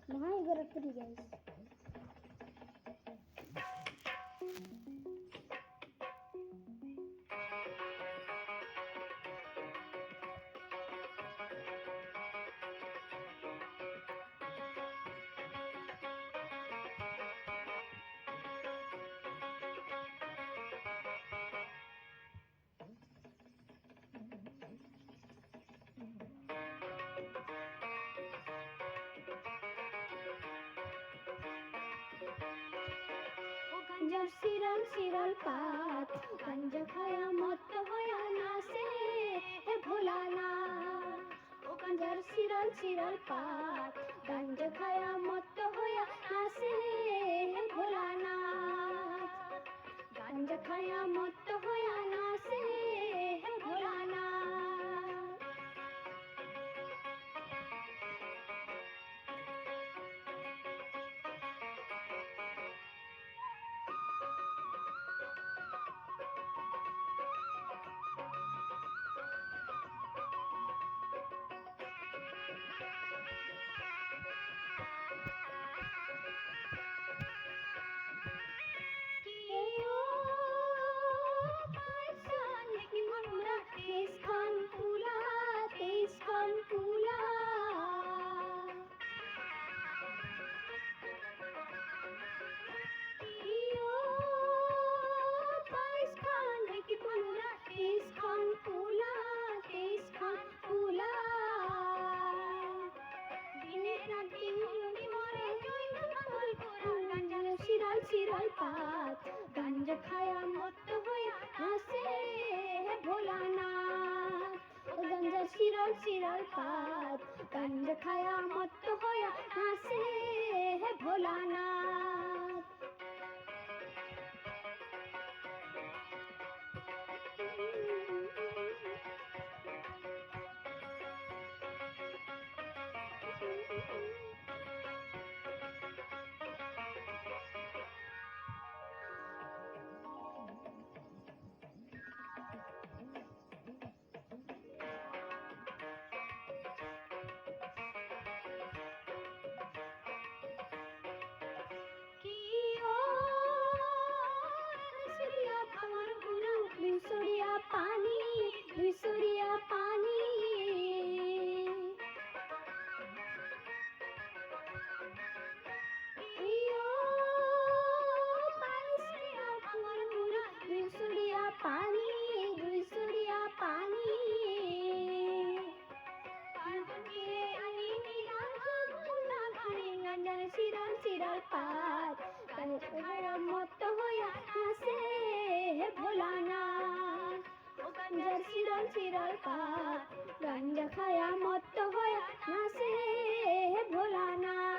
Mahashivratri guys. গাঞ্জার শিরাল শিরাল পাত, গাঞ্জা খায়া মত্ত হয়া নাচে হে ভোলানাথ। ও গাঞ্জার শিরাল শিরাল পাত, গাঞ্জা খায়া মত্ত হয়া নাচে হে ভোলানাথ। গাঞ্জা খায়া মত্ত হয়া নাচে হে ভোলানাথ। শিরাল শিরাল পাত, গাঞ্জা খায়া মত্ত হয়া নাচে হে ভোলানাথ। ও গাঞ্জা শিরাল শিরাল পাত, গাঞ্জা খায়া মত্ত হয়া নাচে হে ভোলানাথ। দুইশরিয়া পানি, দুইশরিয়া পানি, দুইশরিয়া পানি, দুইশরিয়া পানি। গাঞ্জার শিরাল শিরাল পাত, গাঞ্জা মত্ত হয়া নাচে হে ভোলানাথ। ও গাঞ্জার শিরাল শিরাল পাত, গাঞ্জা খায়া মত্ত হয়া নাচে হে ভোলানাথ।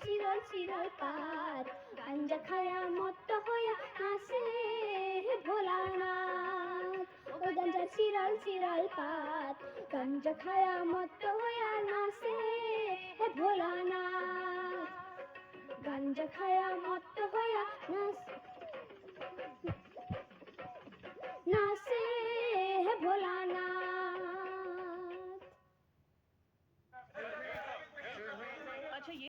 শিরাল শিরাল পাত, গাঞ্জা খায়া মত্ত হয়া নাচে হে ভোলানাথ। ও গাঞ্জার শিরাল শিরাল পাত, গাঞ্জা খায়া মত্ত হয়া নাচে হে ভোলানাথ। গাঞ্জা খায়া মত্ত হয়া নাচে